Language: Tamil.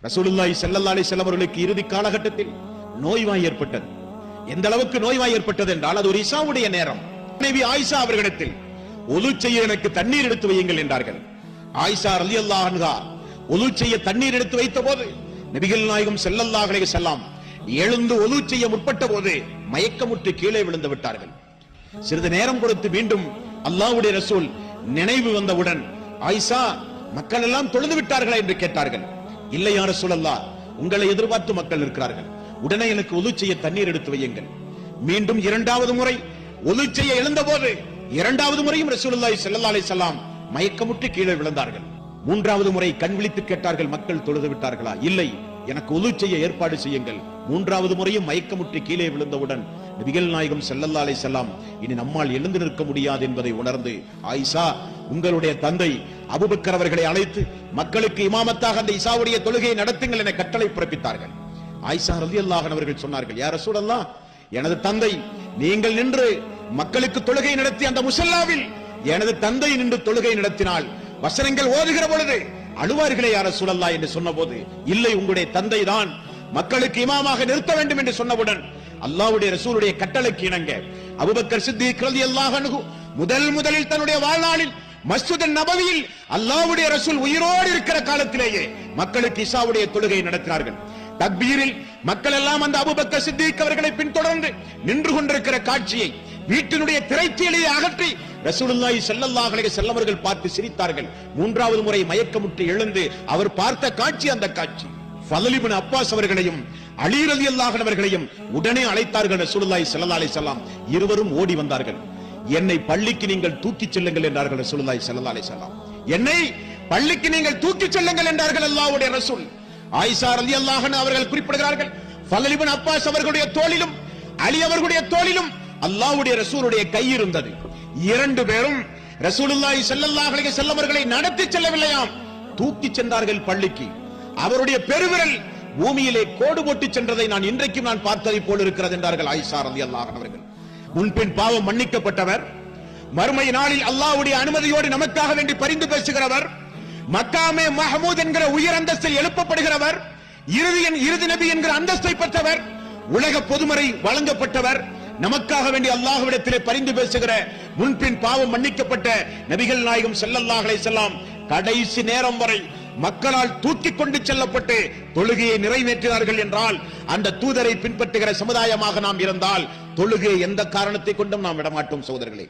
ரசூலுல்லாஹி ஸல்லல்லாஹு அலைஹி வஸல்லம் அவர்களுக்கு இறுதி காலகட்டத்தில் நோய்வாய் ஏற்பட்டது. எந்த அளவுக்கு நோய்வாய் ஏற்பட்டது என்றால் அது ஒரு இஷாவுடைய நேரம். மனைவி ஆயிஷா அவர்களிடத்தில் ஒது செய்ய எனக்கு தண்ணீர் எடுத்து வையுங்கள் என்றார்கள். ஆயிஷா ரலியல்லாஹு அன்ஹா ஒது செய்ய தண்ணீர் எடுத்து வைத்த போது நபிகள் நாயகம் ஸல்லல்லாஹு அலைஹி வஸல்லம் எழுந்து ஒது செய்ய முற்பட்ட போது மயக்கமுற்று கீழே விழுந்து விட்டார்கள். சிறிது நேரம் கொடுத்து மீண்டும் அல்லாஹ்வுடைய ரசூல் நினைவு வந்தவுடன் ஆயிஷா மக்கள் எல்லாம் தொழுது விட்டார்களா என்று கேட்டார்கள். இல்லை யா ரசூலல்லாஹ், உங்களை எதிர்பார்த்து மக்கள் இருக்கிறார்கள், உடனே எனக்கு ஒது செய்ய தண்ணீர் எடுத்து வையுங்கள். மீண்டும் இரண்டாவது முறை ஒது செய்ய எழுந்த போது இரண்டாவது முறையும் ரசூலுல்லாஹி ஸல்லல்லாஹு அலைஹி வஸல்லம் மயக்கமுற்று கீழே விழுந்தார்கள். மூன்றாவது முறை கண் விழித்து கேட்டார்கள், மக்கள் தொழுது விட்டார்களா? இல்லை, எனக்கு ஒது செய்ய ஏற்பாடு செய்யுங்கள். மூன்றாவது முறையும் மயக்கமுற்று கீழே விழுந்தவுடன் நபிகள் நாயகம் ஸல்லல்லாஹு அலைஹி வஸல்லம் இனி நம்மால் எழுந்து நிற்க முடியாது என்பதை உணர்ந்து, ஆயிஷா, உங்களுடைய தந்தை அபூபக்கர் அவர்களை அழைத்து மக்களுக்கு இமாமத்தாக அந்த இஷாவுடைய தொழுகையை நடத்துங்கள் என கட்டளை பிறப்பித்தார்கள். ஆயிஷா ரலியல்லாஹு அன்ஹா அவர்கள் சொன்னார்கள், யா ரசூலல்லாஹ், எனது தந்தை நீங்கள் நின்று மக்களுக்கு தொழுகை நடத்தி அந்த முஸல்லாவில் எனது தந்தை நின்று தொழுகை நடத்தினால் வசனங்கள் ஓதுகிற பொழுது அழுவார்களே யா ரசூலல்லாஹ் என்று சொன்னபோது, இல்லை, உங்களுடைய தந்தை தான் மக்களுக்கு இமாமாக நிறுத்த வேண்டும் என்று சொன்னவுடன் அல்லாஹ்வுடைய ரசூலுடைய கட்டளைக்கு இணங்க அபூபக்கர் சித்திக் ரலியல்லாஹு அன்ஹு முதலில் தன்னுடைய வாழ்நாளில் மஸ்ஜித் நபவியில் அல்லாஹ்வுடைய ரசூல் உயிரோடு இருக்கிற காலத்திலேயே மக்களுக்கு இஷாவுடைய தொழுகை நடத்தினார்கள். தக்பீரில் மக்கள் எல்லாம் அந்த அபூபக்கர் சித்திக் அவர்களை பின்தொடர்ந்து நின்று கொண்டிருக்கிற காட்சியை வீட்டினுடைய திரைச்சீலையை அகற்றி ரசூலுல்லாஹி ஸல்லல்லாஹு அலைஹி வஸல்லம் அவர்கள் பார்த்து சிரித்தார்கள். மூன்றாவது முறை மயக்கமுற்று எழுந்து அவர் பார்த்த காட்சி அந்த காட்சி. ஃபضل இப்னு அப்பாஸ் அவர்களையும் அலி ரலியல்லாஹு அன்ஹு அவர்களையும் உடனே அழைத்தார்கள் ரசூலுல்லாஹி ஸல்லல்லாஹு அலைஹி வஸல்லம். இருவரும் ஓடி வந்தார்கள். என்னை பள்ளிக்கு நீங்கள் தூக்கிச் செல்லுங்கள் என்றார்கள் ரசூலுல்லாஹி ஸல்லல்லாஹு அலைஹி வஸல்லம். என்னை பள்ளிக்கு நீங்கள் தூக்கிச் செல்லுங்கள் என்றார்கள் அல்லாஹ்வுடைய ரசூல். ஆயிஷா ரலியல்லாஹு அன்ஹா அவர்கள் குறிப்பிடுகிறார்கள், ஃபضل இப்னு அப்பாஸ் அவர்களுடைய தோளிலும் அலி அவர்களுடைய தோளிலும் அல்லாஹ்வுடைய ரசூலுடைய கை இருந்தது. இரண்டு பேரும் ரசூலுல்லாஹி ஸல்லல்லாஹு அலைஹி வஸல்லம் அவர்களை நடத்தி செல்லவில்லையாம், தூக்கி சென்றார்கள் பள்ளிக்கு. அவருடைய பெருவிரல் பூமியிலே கோடு போட்டு சென்றதை நான் இன்றைக்கும் பார்த்ததை போல் இருக்கிறது என்றார்கள் ஆயிஷா ரலியல்லாஹு அன்ஹா அவர்கள். முன்பின் பாவம் மன்னிக்கப்பட்டவர், மறுமை நாளில் அல்லாஹ்வுடைய அனுமதியோடு நமக்காக வேண்டி பரிந்து பேசுகிறவர், மக்காமே மஹமூத் என்கிற உயர் அந்தஸ்தில் எழுப்பப்படுகிறவர், இறுதி நபி என்கிற அந்தஸ்தை பெற்றவர், உலக பொதுமறை வழங்கப்பட்டவர், நமக்காக வேண்டி அல்லாஹ்விடத்திலே பரிந்து பேசுகிற முன்பின் பாவம் மன்னிக்கப்பட்ட நபிகள் நாயகம் ஸல்லல்லாஹு அலைஹி வஸல்லம் கடைசி நேரம் வரை மக்களால் தூக்கி கொண்டு செல்லப்பட்டு தொழுகையை நிறைவேற்றினார்கள் என்றால் அந்த தூதரை பின்பற்றுகிற சமுதாயமாக நாம் இருந்தால் தொழுகையை எந்த காரணத்தை கொண்டும் நாம் விடமாட்டோம் சகோதரர்களே.